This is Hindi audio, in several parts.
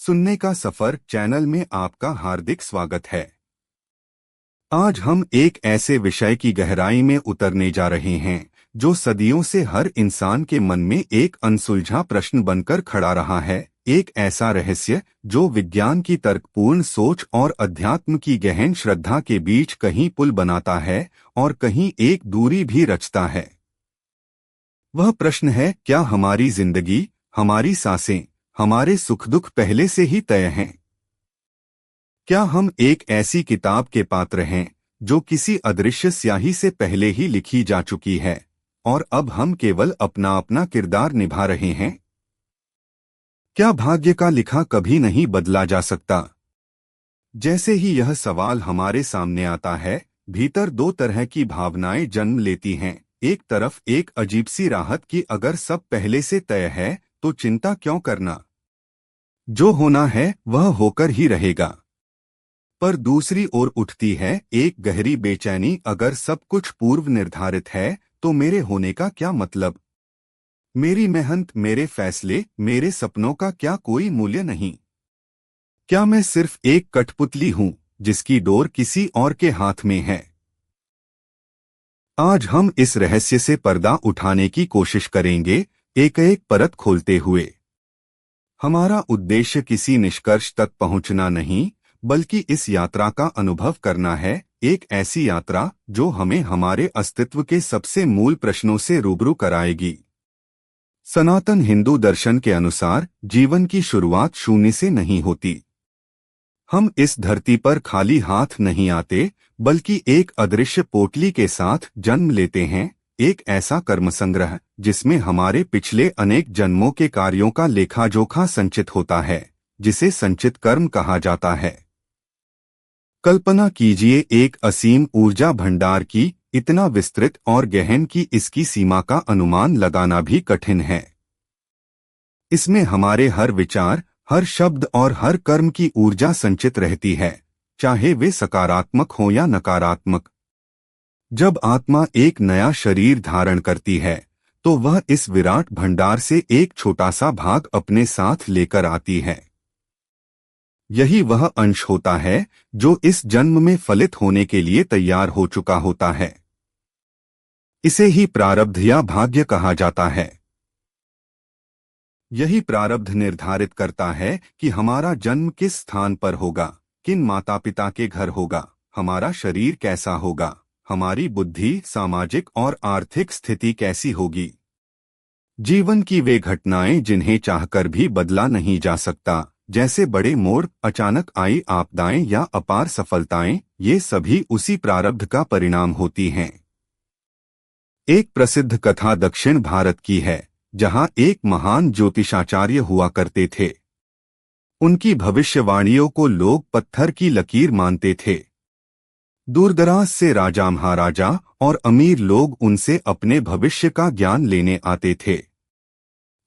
सुनने का सफर चैनल में आपका हार्दिक स्वागत है। आज हम एक ऐसे विषय की गहराई में उतरने जा रहे हैं जो सदियों से हर इंसान के मन में एक अनसुलझा प्रश्न बनकर खड़ा रहा है। एक ऐसा रहस्य जो विज्ञान की तर्कपूर्ण सोच और अध्यात्म की गहन श्रद्धा के बीच कहीं पुल बनाता है और कहीं एक दूरी भी रचता है। वह प्रश्न है, क्या हमारी जिंदगी, हमारी सांसें, हमारे सुख दुख पहले से ही तय हैं? क्या हम एक ऐसी किताब के पात्र हैं जो किसी अदृश्य स्याही से पहले ही लिखी जा चुकी है और अब हम केवल अपना अपना किरदार निभा रहे हैं? क्या भाग्य का लिखा कभी नहीं बदला जा सकता? जैसे ही यह सवाल हमारे सामने आता है, भीतर दो तरह की भावनाएं जन्म लेती हैं। एक तरफ एक अजीब सी राहत कि अगर सब पहले से तय है तो चिंता क्यों करना, जो होना है वह होकर ही रहेगा। पर दूसरी ओर उठती है एक गहरी बेचैनी, अगर सब कुछ पूर्व निर्धारित है तो मेरे होने का क्या मतलब? मेरी मेहनत, मेरे फैसले, मेरे सपनों का क्या कोई मूल्य नहीं? क्या मैं सिर्फ एक कठपुतली हूं जिसकी डोर किसी और के हाथ में है? आज हम इस रहस्य से पर्दा उठाने की कोशिश करेंगे, एक एक परत खोलते हुए। हमारा उद्देश्य किसी निष्कर्ष तक पहुंचना नहीं, बल्कि इस यात्रा का अनुभव करना है। एक ऐसी यात्रा जो हमें हमारे अस्तित्व के सबसे मूल प्रश्नों से रूबरू कराएगी। सनातन हिंदू दर्शन के अनुसार जीवन की शुरुआत शून्य से नहीं होती। हम इस धरती पर खाली हाथ नहीं आते, बल्कि एक अदृश्य पोटली के साथ जन्म लेते हैं। एक ऐसा कर्म संग्रह जिसमें हमारे पिछले अनेक जन्मों के कार्यों का लेखा जोखा संचित होता है, जिसे संचित कर्म कहा जाता है। कल्पना कीजिए एक असीम ऊर्जा भंडार की, इतना विस्तृत और गहन कि इसकी सीमा का अनुमान लगाना भी कठिन है। इसमें हमारे हर विचार, हर शब्द और हर कर्म की ऊर्जा संचित रहती है, चाहे वे सकारात्मक हो या नकारात्मक। जब आत्मा एक नया शरीर धारण करती है तो वह इस विराट भंडार से एक छोटा सा भाग अपने साथ लेकर आती है। यही वह अंश होता है जो इस जन्म में फलित होने के लिए तैयार हो चुका होता है। इसे ही प्रारब्ध या भाग्य कहा जाता है। यही प्रारब्ध निर्धारित करता है कि हमारा जन्म किस स्थान पर होगा, किन माता पिता के घर होगा, हमारा शरीर कैसा होगा, हमारी बुद्धि, सामाजिक और आर्थिक स्थिति कैसी होगी। जीवन की वे घटनाएं जिन्हें चाहकर भी बदला नहीं जा सकता, जैसे बड़े मोड़, अचानक आई आपदाएं या अपार सफलताएं, ये सभी उसी प्रारब्ध का परिणाम होती हैं। एक प्रसिद्ध कथा दक्षिण भारत की है, जहां एक महान ज्योतिषाचार्य हुआ करते थे। उनकी भविष्यवाणियों को लोग पत्थर की लकीर मानते थे। दूरदराज से राजा, महाराजा और अमीर लोग उनसे अपने भविष्य का ज्ञान लेने आते थे।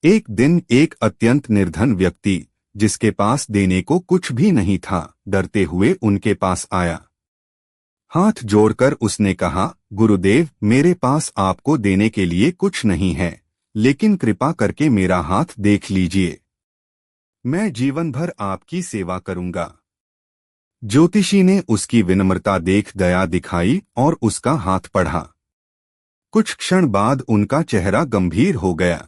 एक दिन एक अत्यंत निर्धन व्यक्ति, जिसके पास देने को कुछ भी नहीं था, डरते हुए उनके पास आया। हाथ जोड़कर उसने कहा, गुरुदेव, मेरे पास आपको देने के लिए कुछ नहीं है, लेकिन कृपा करके मेरा हाथ देख लीजिए। मैं जीवन भर आपकी सेवा करूंगा। ज्योतिषी ने उसकी विनम्रता देख दया दिखाई और उसका हाथ पढ़ा। कुछ क्षण बाद उनका चेहरा गंभीर हो गया।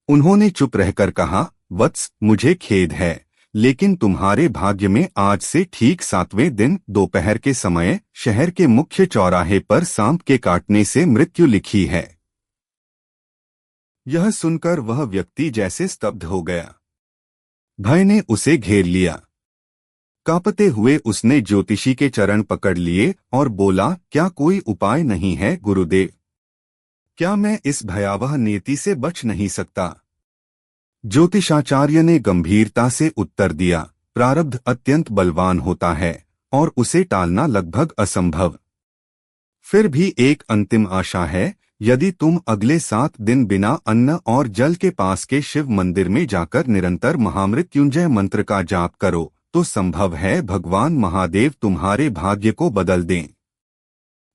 उन्होंने चुप रहकर कहा, वत्स, मुझे खेद है, लेकिन तुम्हारे भाग्य में आज से ठीक 7वें दिन दोपहर के समय शहर के मुख्य चौराहे पर सांप के काटने से मृत्यु लिखी है। यह सुनकर वह व्यक्ति जैसे स्तब्ध हो गया। भय ने उसे घेर लिया। कांपते हुए उसने ज्योतिषी के चरण पकड़ लिए और बोला, क्या कोई उपाय नहीं है गुरुदेव? क्या मैं इस भयावह नियति से बच नहीं सकता? ज्योतिषाचार्य ने गंभीरता से उत्तर दिया, प्रारब्ध अत्यंत बलवान होता है और उसे टालना लगभग असंभव। फिर भी एक अंतिम आशा है, यदि तुम अगले 7 दिन बिना अन्न और जल के पास के शिव मंदिर में जाकर निरंतर महामृत्युंजय मंत्र का जाप करो तो संभव है भगवान महादेव तुम्हारे भाग्य को बदल दें।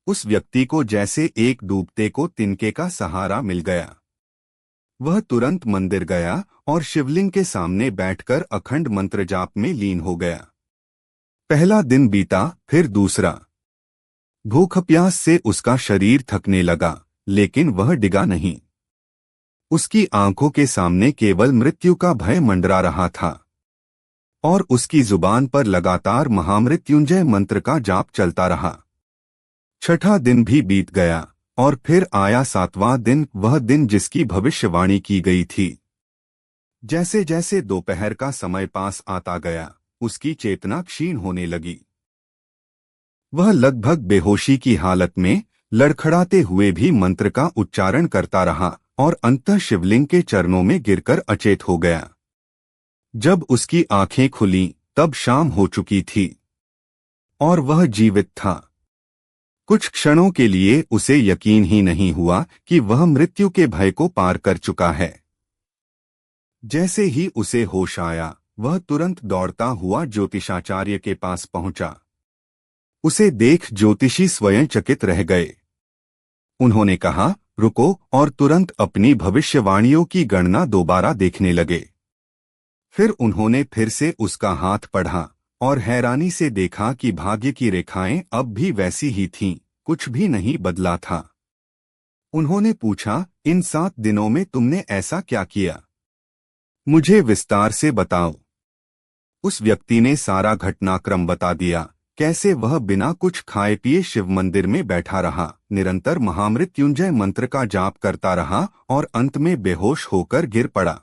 उस व्यक्ति को जैसे एक डूबते को तिनके का सहारा मिल गया। वह तुरंत मंदिर गया और शिवलिंग के सामने बैठकर अखंड मंत्र जाप में लीन हो गया। पहला दिन बीता, फिर दूसरा। भूख प्यास से उसका शरीर थकने लगा, लेकिन वह डिगा नहीं। उसकी आंखों के सामने केवल मृत्यु का भय मंडरा रहा था और उसकी जुबान पर लगातार महामृत्युंजय मंत्र का जाप चलता रहा। छठा दिन भी बीत गया और फिर आया सातवां दिन, वह दिन जिसकी भविष्यवाणी की गई थी। जैसे जैसे दोपहर का समय पास आता गया, उसकी चेतना क्षीण होने लगी। वह लगभग बेहोशी की हालत में लड़खड़ाते हुए भी मंत्र का उच्चारण करता रहा और अंततः शिवलिंग के चरणों में गिरकर अचेत हो गया। जब उसकी आंखें खुलीं, तब शाम हो चुकी थी और वह जीवित था। कुछ क्षणों के लिए उसे यकीन ही नहीं हुआ कि वह मृत्यु के भय को पार कर चुका है। जैसे ही उसे होश आया, वह तुरंत दौड़ता हुआ ज्योतिषाचार्य के पास पहुंचा। उसे देख ज्योतिषी स्वयं चकित रह गए। उन्होंने कहा, रुको, और तुरंत अपनी भविष्यवाणियों की गणना दोबारा देखने लगे। फिर उन्होंने फिर से उसका हाथ पढ़ा और हैरानी से देखा कि भाग्य की रेखाएं अब भी वैसी ही थीं, कुछ भी नहीं बदला था। उन्होंने पूछा, इन 7 दिनों में तुमने ऐसा क्या किया? मुझे विस्तार से बताओ। उस व्यक्ति ने सारा घटनाक्रम बता दिया, कैसे वह बिना कुछ खाए पिए शिव मंदिर में बैठा रहा, निरंतर महामृत्युंजय मंत्र का जाप करता रहा और अंत में बेहोश होकर गिर पड़ा।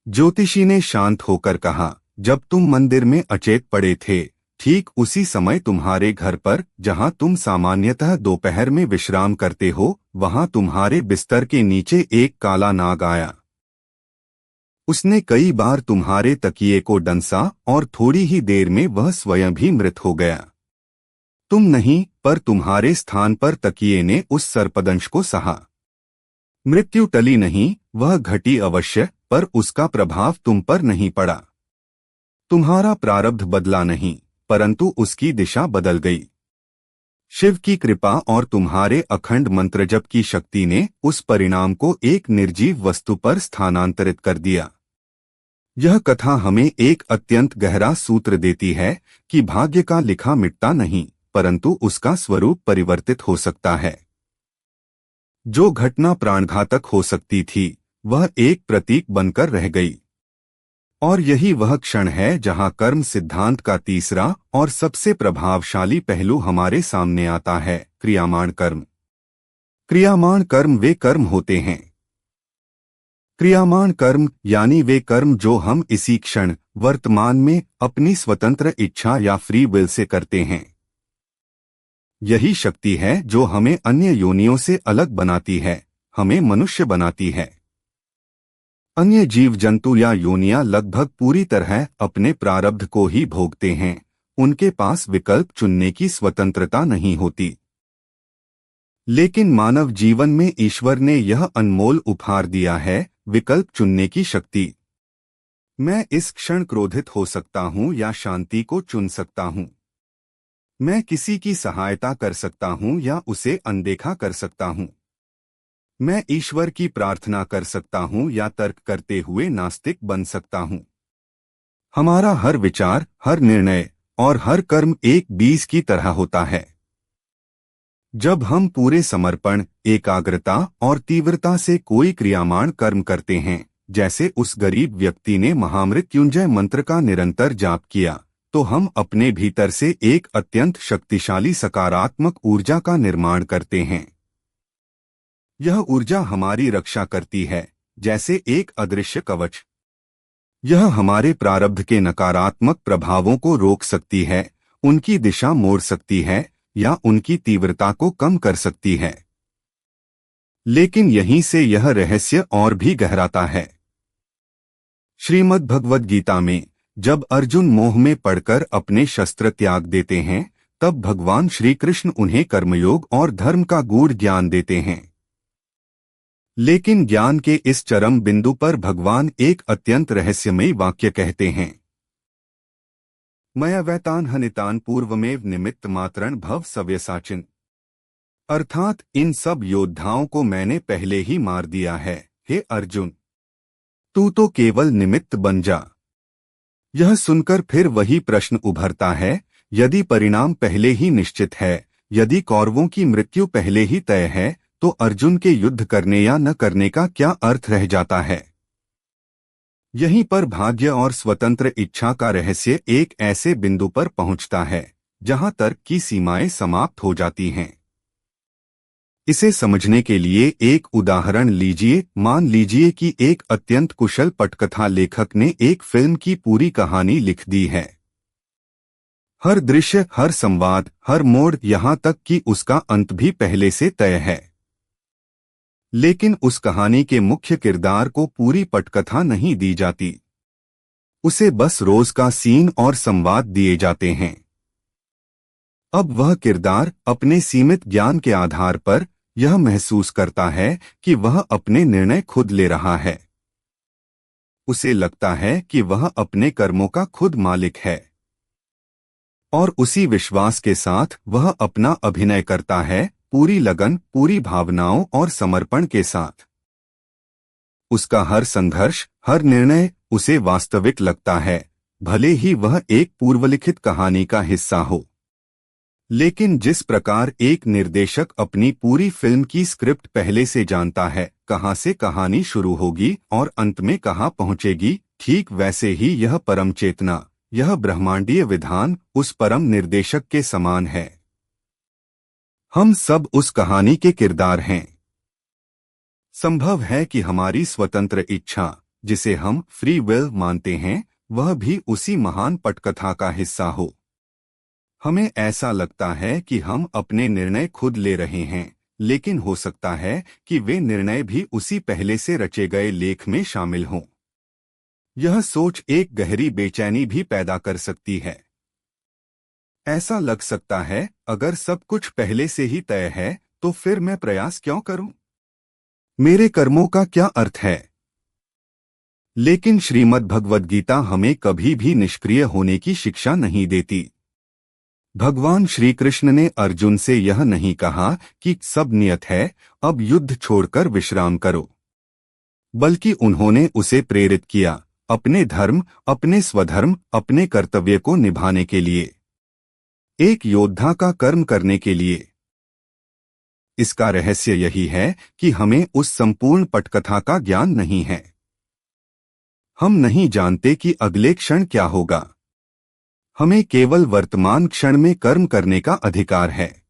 ज्योतिषी ने शांत होकर कहा, जब तुम मंदिर में अचेत पड़े थे, ठीक उसी समय तुम्हारे घर पर, जहां तुम सामान्यतः दोपहर में विश्राम करते हो, वहां तुम्हारे बिस्तर के नीचे एक काला नाग आया। उसने कई बार तुम्हारे तकिए को डंसा और थोड़ी ही देर में वह स्वयं भी मृत हो गया। तुम नहीं, पर तुम्हारे स्थान पर तकिए ने उस सर्पदंश को सहा। मृत्यु टली नहीं, वह घटी अवश्य, पर उसका प्रभाव तुम पर नहीं पड़ा। तुम्हारा प्रारब्ध बदला नहीं, परंतु उसकी दिशा बदल गई। शिव की कृपा और तुम्हारे अखंड मंत्र जप की शक्ति ने उस परिणाम को एक निर्जीव वस्तु पर स्थानांतरित कर दिया। यह कथा हमें एक अत्यंत गहरा सूत्र देती है कि भाग्य का लिखा मिटता नहीं, परंतु उसका स्वरूप परिवर्तित हो सकता है। जो घटना प्राणघातक हो सकती थी, वह एक प्रतीक बनकर रह गई। और यही वह क्षण है जहां कर्म सिद्धांत का तीसरा और सबसे प्रभावशाली पहलू हमारे सामने आता है, क्रियामाण कर्म। क्रियामाण कर्म वे कर्म होते हैं। क्रियामाण कर्म यानी वे कर्म जो हम इसी क्षण वर्तमान में अपनी स्वतंत्र इच्छा या फ्री विल से करते हैं। यही शक्ति है जो हमें अन्य योनियों से अलग बनाती है, हमें मनुष्य बनाती है। अन्य जीव जंतु या योनियां लगभग पूरी तरह अपने प्रारब्ध को ही भोगते हैं, उनके पास विकल्प चुनने की स्वतंत्रता नहीं होती। लेकिन मानव जीवन में ईश्वर ने यह अनमोल उपहार दिया है, विकल्प चुनने की शक्ति। मैं इस क्षण क्रोधित हो सकता हूं या शांति को चुन सकता हूं। मैं किसी की सहायता कर सकता हूं या उसे अनदेखा कर सकता हूं। मैं ईश्वर की प्रार्थना कर सकता हूं या तर्क करते हुए नास्तिक बन सकता हूं। हमारा हर विचार, हर निर्णय और हर कर्म एक बीज की तरह होता है। जब हम पूरे समर्पण, एकाग्रता और तीव्रता से कोई क्रियामाण कर्म करते हैं, जैसे उस गरीब व्यक्ति ने महामृत्युंजय मंत्र का निरंतर जाप किया, तो हम अपने भीतर से एक अत्यंत शक्तिशाली सकारात्मक ऊर्जा का निर्माण करते हैं। यह ऊर्जा हमारी रक्षा करती है, जैसे एक अदृश्य कवच। यह हमारे प्रारब्ध के नकारात्मक प्रभावों को रोक सकती है, उनकी दिशा मोड़ सकती है या उनकी तीव्रता को कम कर सकती है। लेकिन यहीं से यह रहस्य और भी गहराता है। श्रीमद् भगवद गीता में जब अर्जुन मोह में पड़कर अपने शस्त्र त्याग देते हैं, तब भगवान श्री कृष्ण उन्हें कर्मयोग और धर्म का गूढ़ ज्ञान देते हैं। लेकिन ज्ञान के इस चरम बिंदु पर भगवान एक अत्यंत रहस्यमयी वाक्य कहते हैं, मया वैतान हनितान पूर्वमेव निमित्त मात्रण भव सव्यसाचिन। अर्थात इन सब योद्धाओं को मैंने पहले ही मार दिया है, हे अर्जुन, तू तो केवल निमित्त बन जा। यह सुनकर फिर वही प्रश्न उभरता है, यदि परिणाम पहले ही निश्चित है, यदि कौरवों की मृत्यु पहले ही तय है, तो अर्जुन के युद्ध करने या न करने का क्या अर्थ रह जाता है। यहीं पर भाग्य और स्वतंत्र इच्छा का रहस्य एक ऐसे बिंदु पर पहुंचता है जहां तर्क की सीमाएं समाप्त हो जाती हैं। इसे समझने के लिए एक उदाहरण लीजिए। मान लीजिए कि एक अत्यंत कुशल पटकथा लेखक ने एक फिल्म की पूरी कहानी लिख दी है। हर दृश्य, हर संवाद, हर मोड़, यहां तक कि उसका अंत भी पहले से तय है। लेकिन उस कहानी के मुख्य किरदार को पूरी पटकथा नहीं दी जाती। उसे बस रोज का सीन और संवाद दिए जाते हैं। अब वह किरदार अपने सीमित ज्ञान के आधार पर यह महसूस करता है कि वह अपने निर्णय खुद ले रहा है। उसे लगता है कि वह अपने कर्मों का खुद मालिक है। और उसी विश्वास के साथ वह अपना अभिनय करता है, पूरी लगन, पूरी भावनाओं और समर्पण के साथ। उसका हर संघर्ष, हर निर्णय उसे वास्तविक लगता है, भले ही वह एक पूर्वलिखित कहानी का हिस्सा हो। लेकिन जिस प्रकार एक निर्देशक अपनी पूरी फिल्म की स्क्रिप्ट पहले से जानता है, कहां से कहानी शुरू होगी और अंत में कहां पहुंचेगी, ठीक वैसे ही यह परम चेतना, यह ब्रह्मांडीय विधान उस परम निर्देशक के समान है। हम सब उस कहानी के किरदार हैं। संभव है कि हमारी स्वतंत्र इच्छा, जिसे हम फ्री विल मानते हैं, वह भी उसी महान पटकथा का हिस्सा हो। हमें ऐसा लगता है कि हम अपने निर्णय खुद ले रहे हैं, लेकिन हो सकता है कि वे निर्णय भी उसी पहले से रचे गए लेख में शामिल हों। यह सोच एक गहरी बेचैनी भी पैदा कर सकती है। ऐसा लग सकता है, अगर सब कुछ पहले से ही तय है, तो फिर मैं प्रयास क्यों करूं? मेरे कर्मों का क्या अर्थ है? लेकिन श्रीमद् भगवद गीता हमें कभी भी निष्क्रिय होने की शिक्षा नहीं देती। भगवान श्री कृष्ण ने अर्जुन से यह नहीं कहा कि सब नियत है, अब युद्ध छोड़कर विश्राम करो। बल्कि उन्होंने उसे प्रेरित किया, अपने धर्म, अपने स्वधर्म, अपने कर्तव्य को निभाने के लिए, एक योद्धा का कर्म करने के लिए। इसका रहस्य यही है कि हमें उस संपूर्ण पटकथा का ज्ञान नहीं है। हम नहीं जानते कि अगले क्षण क्या होगा। हमें केवल वर्तमान क्षण में कर्म करने का अधिकार है।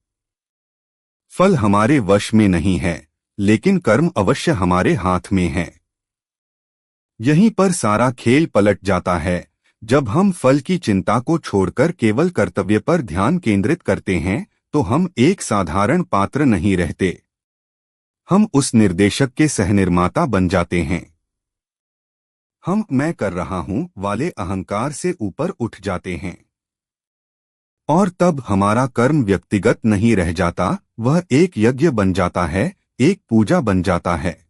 फल हमारे वश में नहीं है, लेकिन कर्म अवश्य हमारे हाथ में है। यहीं पर सारा खेल पलट जाता है, जब हम फल की चिंता को छोड़कर केवल कर्तव्य पर ध्यान केंद्रित करते हैं, तो हम एक साधारण पात्र नहीं रहते। हम उस निर्देशक के सहनिर्माता बन जाते हैं। हम मैं कर रहा हूं वाले अहंकार से ऊपर उठ जाते हैं। और तब हमारा कर्म व्यक्तिगत नहीं रह जाता, वह एक यज्ञ बन जाता है, एक पूजा बन जाता है।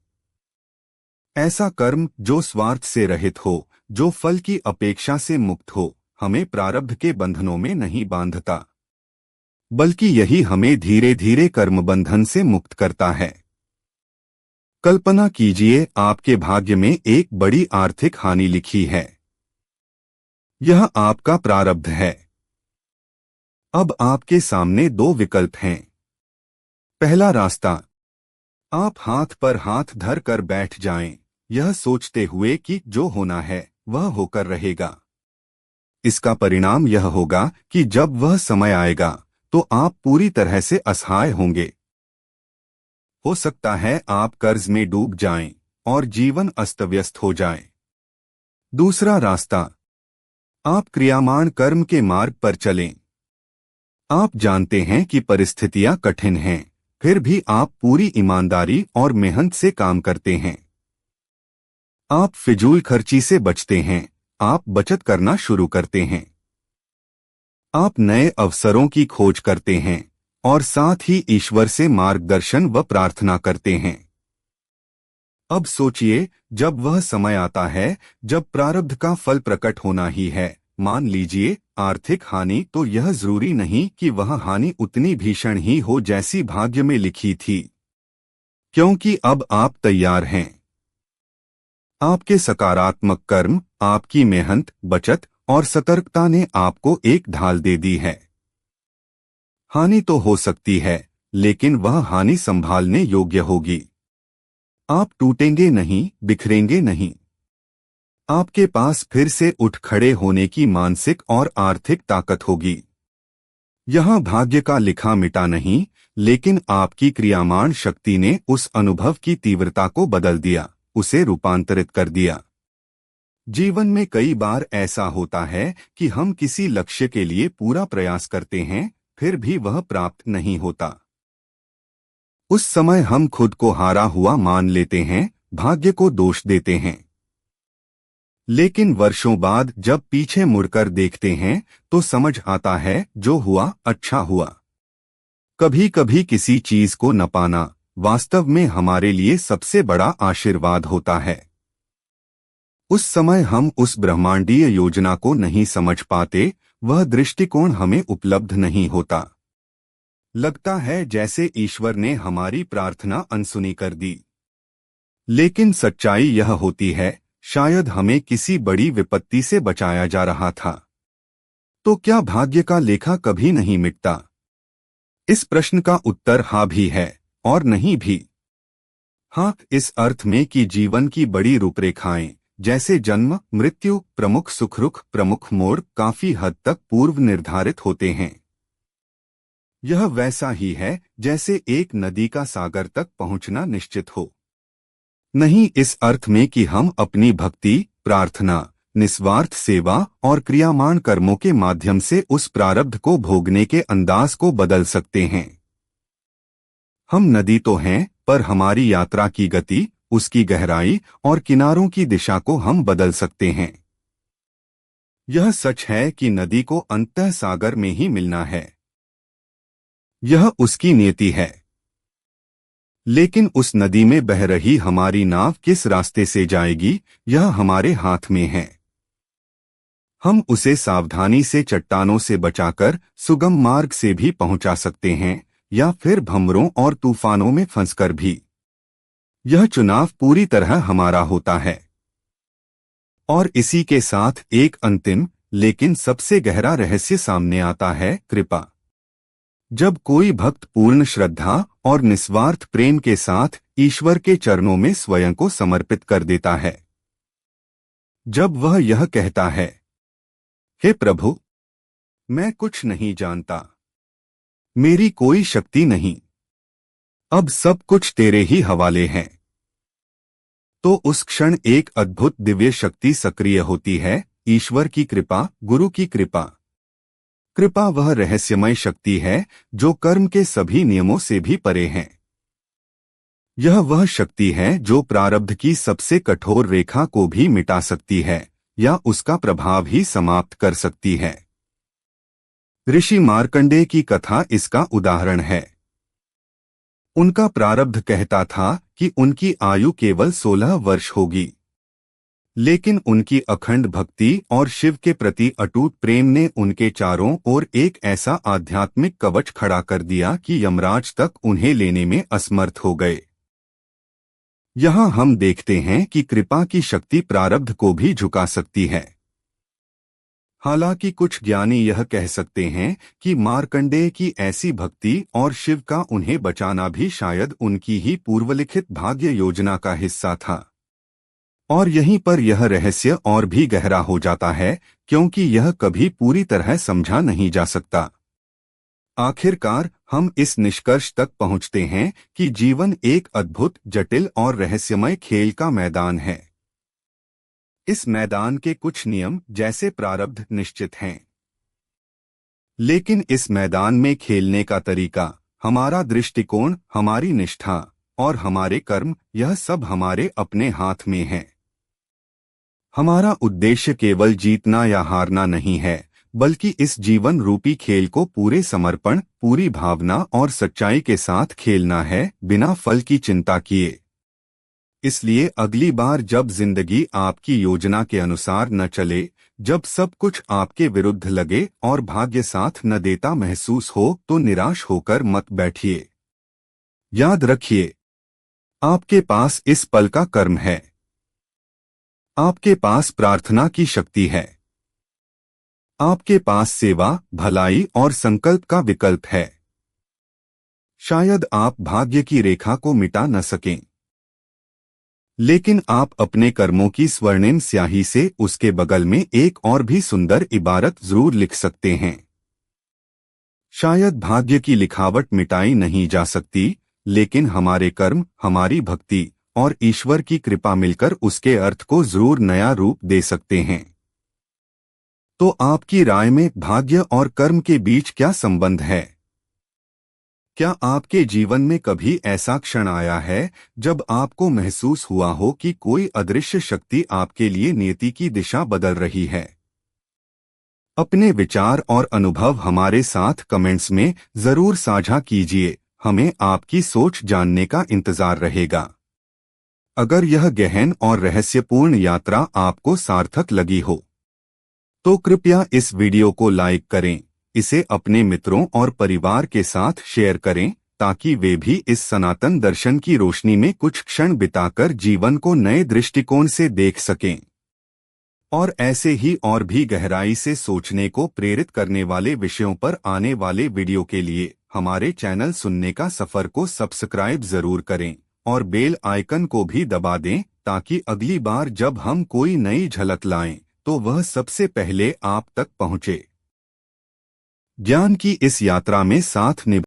ऐसा कर्म जो स्वार्थ से रहित हो, जो फल की अपेक्षा से मुक्त हो, हमें प्रारब्ध के बंधनों में नहीं बांधता, बल्कि यही हमें धीरे धीरे कर्म बंधन से मुक्त करता है। कल्पना कीजिए, आपके भाग्य में एक बड़ी आर्थिक हानि लिखी है। यह आपका प्रारब्ध है। अब आपके सामने दो विकल्प हैं। पहला रास्ता, आप हाथ पर हाथ धर कर बैठ जाएं, यह सोचते हुए कि जो होना है वह होकर रहेगा। इसका परिणाम यह होगा कि जब वह समय आएगा तो आप पूरी तरह से असहाय होंगे। हो सकता है आप कर्ज में डूब जाएं और जीवन अस्तव्यस्त हो जाए। दूसरा रास्ता, आप क्रियामान कर्म के मार्ग पर चलें। आप जानते हैं कि परिस्थितियां कठिन हैं, फिर भी आप पूरी ईमानदारी और मेहनत से काम करते हैं। आप फिजूल खर्ची से बचते हैं, आप बचत करना शुरू करते हैं। आप नए अवसरों की खोज करते हैं और साथ ही ईश्वर से मार्गदर्शन व प्रार्थना करते हैं। अब सोचिए, जब वह समय आता है जब प्रारब्ध का फल प्रकट होना ही है, मान लीजिए आर्थिक हानि, तो यह जरूरी नहीं कि वह हानि उतनी भीषण ही हो जैसी भाग्य में लिखी थी, क्योंकि अब आप तैयार हैं। आपके सकारात्मक कर्म, आपकी मेहनत, बचत और सतर्कता ने आपको एक ढाल दे दी है। हानि तो हो सकती है, लेकिन वह हानि संभालने योग्य होगी। आप टूटेंगे नहीं, बिखरेंगे नहीं। आपके पास फिर से उठ खड़े होने की मानसिक और आर्थिक ताकत होगी। यहां भाग्य का लिखा मिटा नहीं, लेकिन आपकी क्रियामान शक्ति ने उस अनुभव की तीव्रता को बदल दिया, उसे रूपांतरित कर दिया। जीवन में कई बार ऐसा होता है कि हम किसी लक्ष्य के लिए पूरा प्रयास करते हैं, फिर भी वह प्राप्त नहीं होता। उस समय हम खुद को हारा हुआ मान लेते हैं, भाग्य को दोष देते हैं। लेकिन वर्षों बाद जब पीछे मुड़कर देखते हैं तो समझ आता है जो हुआ अच्छा हुआ। कभी कभी किसी चीज को न पाना वास्तव में हमारे लिए सबसे बड़ा आशीर्वाद होता है। उस समय हम उस ब्रह्मांडीय योजना को नहीं समझ पाते, वह दृष्टिकोण हमें उपलब्ध नहीं होता। लगता है जैसे ईश्वर ने हमारी प्रार्थना अनसुनी कर दी। लेकिन सच्चाई यह होती है, शायद हमें किसी बड़ी विपत्ति से बचाया जा रहा था। तो क्या भाग्य का लेखा कभी नहीं मिटता? इस प्रश्न का उत्तर हाँ भी है और नहीं भी। हाँ, इस अर्थ में कि जीवन की बड़ी रूपरेखाएं, जैसे जन्म, मृत्यु, प्रमुख सुख रुख, प्रमुख मोड़, काफी हद तक पूर्व निर्धारित होते हैं। यह वैसा ही है जैसे एक नदी का सागर तक पहुंचना निश्चित हो। नहीं इस अर्थ में कि हम अपनी भक्ति, प्रार्थना, निस्वार्थ सेवा और क्रियामान कर्मों के माध्यम से उस प्रारब्ध को भोगने के अंदाज को बदल सकते हैं। हम नदी तो हैं, पर हमारी यात्रा की गति, उसकी गहराई और किनारों की दिशा को हम बदल सकते हैं। यह सच है कि नदी को अंततः सागर में ही मिलना है। यह उसकी नियति है। लेकिन उस नदी में बह रही हमारी नाव किस रास्ते से जाएगी, यह हमारे हाथ में है। हम उसे सावधानी से चट्टानों से बचाकर सुगम मार्ग से भी पहुंचा सकते हैं, या फिर भंवरों और तूफानों में फंसकर भी। यह चुनाव पूरी तरह हमारा होता है। और इसी के साथ एक अंतिम लेकिन सबसे गहरा रहस्य सामने आता है, कृपा। जब कोई भक्त पूर्ण श्रद्धा और निस्वार्थ प्रेम के साथ ईश्वर के चरणों में स्वयं को समर्पित कर देता है, जब वह यह कहता है, हे प्रभु, मैं कुछ नहीं जानता, मेरी कोई शक्ति नहीं, अब सब कुछ तेरे ही हवाले है, तो उस क्षण एक अद्भुत दिव्य शक्ति सक्रिय होती है, ईश्वर की कृपा, गुरु की कृपा। कृपा वह रहस्यमय शक्ति है जो कर्म के सभी नियमों से भी परे है। यह वह शक्ति है जो प्रारब्ध की सबसे कठोर रेखा को भी मिटा सकती है या उसका प्रभाव ही समाप्त कर सकती है। ऋषि मार्कंडेय की कथा इसका उदाहरण है। उनका प्रारब्ध कहता था कि उनकी आयु केवल 16 वर्ष होगी, लेकिन उनकी अखंड भक्ति और शिव के प्रति अटूट प्रेम ने उनके चारों ओर एक ऐसा आध्यात्मिक कवच खड़ा कर दिया कि यमराज तक उन्हें लेने में असमर्थ हो गए। यहाँ हम देखते हैं कि कृपा की शक्ति प्रारब्ध को भी झुका सकती है। हालांकि कुछ ज्ञानी यह कह सकते हैं कि मार्कंडेय की ऐसी भक्ति और शिव का उन्हें बचाना भी शायद उनकी ही पूर्वलिखित भाग्य योजना का हिस्सा था। और यहीं पर यह रहस्य और भी गहरा हो जाता है, क्योंकि यह कभी पूरी तरह समझा नहीं जा सकता। आखिरकार हम इस निष्कर्ष तक पहुंचते हैं कि जीवन एक अद्भुत, जटिल और रहस्यमय खेल का मैदान है। इस मैदान के कुछ नियम जैसे प्रारब्ध निश्चित हैं, लेकिन इस मैदान में खेलने का तरीका, हमारा दृष्टिकोण, हमारी निष्ठा और हमारे कर्म, यह सब हमारे अपने हाथ में है। हमारा उद्देश्य केवल जीतना या हारना नहीं है, बल्कि इस जीवन रूपी खेल को पूरे समर्पण, पूरी भावना और सच्चाई के साथ खेलना है, बिना फल की चिंता किए। इसलिए अगली बार जब जिंदगी आपकी योजना के अनुसार न चले, जब सब कुछ आपके विरुद्ध लगे और भाग्य साथ न देता महसूस हो, तो निराश होकर मत बैठिए। याद रखिए, आपके पास इस पल का कर्म है। आपके पास प्रार्थना की शक्ति है। आपके पास सेवा, भलाई और संकल्प का विकल्प है। शायद आप भाग्य की रेखा को मिटा न सकें, लेकिन आप अपने कर्मों की स्वर्णिम स्याही से उसके बगल में एक और भी सुंदर इबारत जरूर लिख सकते हैं। शायद भाग्य की लिखावट मिटाई नहीं जा सकती, लेकिन हमारे कर्म, हमारी भक्ति और ईश्वर की कृपा मिलकर उसके अर्थ को जरूर नया रूप दे सकते हैं। तो आपकी राय में भाग्य और कर्म के बीच क्या संबंध है? क्या आपके जीवन में कभी ऐसा क्षण आया है जब आपको महसूस हुआ हो कि कोई अदृश्य शक्ति आपके लिए नियति की दिशा बदल रही है? अपने विचार और अनुभव हमारे साथ कमेंट्स में जरूर साझा कीजिए। हमें आपकी सोच जानने का इंतजार रहेगा। अगर यह गहन और रहस्यपूर्ण यात्रा आपको सार्थक लगी हो, तो कृपया इस वीडियो को लाइक करें, इसे अपने मित्रों और परिवार के साथ शेयर करें, ताकि वे भी इस सनातन दर्शन की रोशनी में कुछ क्षण बिताकर जीवन को नए दृष्टिकोण से देख सकें। और ऐसे ही और भी गहराई से सोचने को प्रेरित करने वाले विषयों पर आने वाले वीडियो के लिए हमारे चैनल सुनने का सफर को सब्सक्राइब जरूर करें और बेल आइकन को भी दबा दें, ताकि अगली बार जब हम कोई नई झलक लाएं तो वह सबसे पहले आप तक पहुंचे। ज्ञान की इस यात्रा में साथ निभाएं।